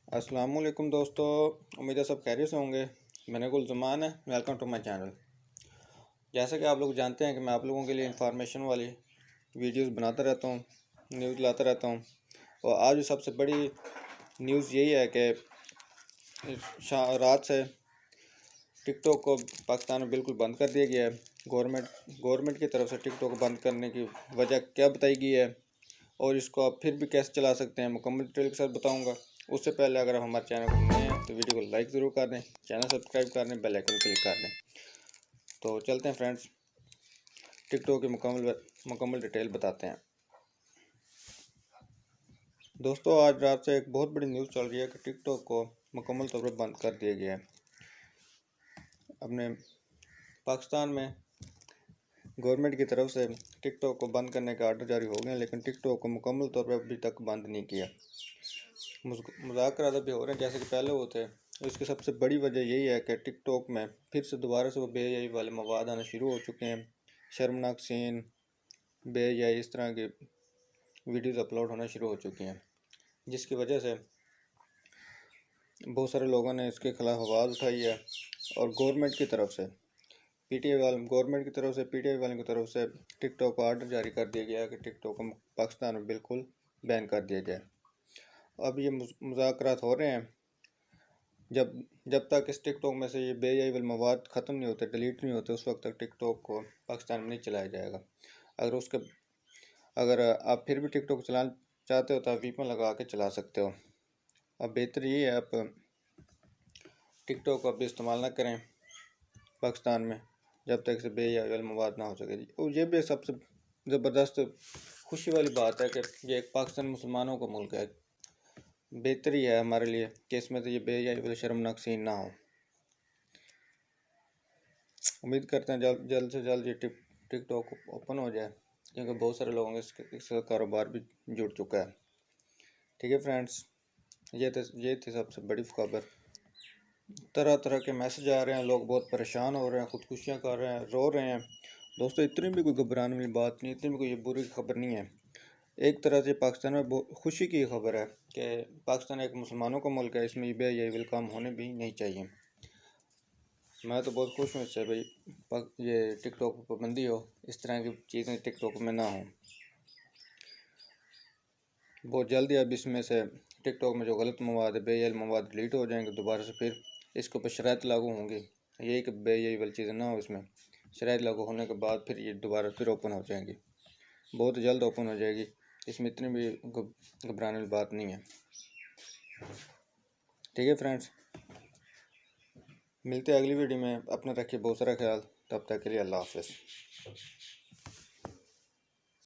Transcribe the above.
अस्सलामुअलैकुम दोस्तों, उम्मीद है सब खैरियत से होंगे। मेरा गुल ज़ुमान है। Welcome to my channel. जैसा कि आप लोग जानते हैं कि मैं आप लोगों के लिए इंफॉर्मेशन वाली वीडियोस बनाता रहता हूँ, न्यूज़ लाता रहता हूँ। और आज सबसे बड़ी न्यूज़ यही है कि रात से टिकटॉक को पाकिस्तान में बिल्कुल बंद कर दिया गया है। गवर्नमेंट की तरफ से टिकटॉक को बंद करने की वजह क्या बताई गई है और इसको आप फिर भी कैसे चला सकते हैं, मुकम्मल डिटेल के साथ बताऊंगा। उससे पहले अगर आप हमारे चैनल को नए हैं तो वीडियो को लाइक ज़रूर कर दें, चैनल सब्सक्राइब कर दें, बेल आइकन क्लिक कर दें। तो चलते हैं फ्रेंड्स, टिकटॉक की मुकम्मल डिटेल बताते हैं। दोस्तों, आज रात से एक बहुत बड़ी न्यूज़ चल रही है कि टिकटॉक को मुकम्मल तौर पर बंद कर दिया गया है। अपने पाकिस्तान में गवर्नमेंट की तरफ से टिकटॉक को बंद करने का आर्डर जारी हो गया, लेकिन टिकटॉक को मुकम्मल तौर पर अभी तक बंद नहीं किया। मुज़ाकरात भी हो रहे हैं जैसे कि पहले होते हैं। इसकी सबसे बड़ी वजह यही है कि टिकटॉक में फिर से दोबारा से वो बेहयाई वाले मवाद आना शुरू हो चुके हैं। शर्मनाक सीन, बेहयाई, इस तरह की वीडियोज़ अपलोड होना शुरू हो चुकी हैं, जिसकी वजह से बहुत सारे लोगों ने इसके ख़िलाफ़ आवाज़ उठाई है। और गवर्नमेंट की तरफ से पीटीआई वालों की तरफ से टिकटॉक को आर्डर जारी कर दिया गया है कि टिकटॉक को पाकिस्तान में बिल्कुल बैन कर दिया जाए। अब ये मुज़ाकरात हो रहे हैं, जब तक इस टिकटॉक में से ये बेहयाई वाले मवाद ख़त्म नहीं होते, डिलीट नहीं होते, उस वक्त तक टिकटॉक को पाकिस्तान में नहीं चलाया जाएगा। अगर आप फिर भी टिकटॉक चलाना चाहते हो तो आप वीपन लगा के चला सकते हो। अब बेहतर ये है आप टिकटॉक को अब इस्तेमाल ना करें पाकिस्तान में जब तक से बेहयाई वाले मवाद ना हो सके। और ये भी सबसे ज़बरदस्त खुशी वाली बात है कि ये एक पाकिस्तान मुसलमानों का मुल्क है। बेहतरी है हमारे लिए कि इसमें तो ये बेहयाई वाले शर्मनाक सीन ना हो। उम्मीद करते हैं जल्द से जल्द ये टिकटॉक ओपन हो जाए, क्योंकि बहुत सारे लोगों का इसका कारोबार भी जुड़ चुका है। ठीक है फ्रेंड्स, ये थी सबसे बड़ी खबर। तरह तरह के मैसेज आ रहे हैं, लोग बहुत परेशान हो रहे हैं, खुदकुशियाँ कर रहे हैं, रो रहे हैं। दोस्तों, इतनी भी कोई घबराने वाली बात नहीं, इतनी भी कोई बुरी खबर नहीं है। एक तरह से पाकिस्तान में बहुत खुशी की खबर है कि पाकिस्तान एक मुसलमानों का मुल्क है, इसमें ये वेलकम होने भी नहीं चाहिए। मैं तो बहुत खुश हूँ इससे भाई, ये टिकटॉक पर पाबंदी हो, इस तरह की चीज़ें टिकटॉक में ना हो। बहुत जल्दी अब इसमें से टिकटॉक में जो गलत मवाद है, बेहयाई मवाद डिलीट हो जाएंगे, दोबारा से फिर इसके ऊपर शराइत लागू होंगी। यही कि बेहयाई वाली चीज़ें ना हो, इसमें शराइत लागू होने के बाद फिर ये दोबारा फिर ओपन हो जाएंगी, बहुत जल्द ओपन हो जाएगी। इसमें इतनी भी घबराने वाली बात नहीं है। ठीक है फ्रेंड्स, मिलते हैं अगली वीडियो में। अपना रखिए बहुत सारा ख्याल। तब तक के लिए अल्लाह हाफ़िज़।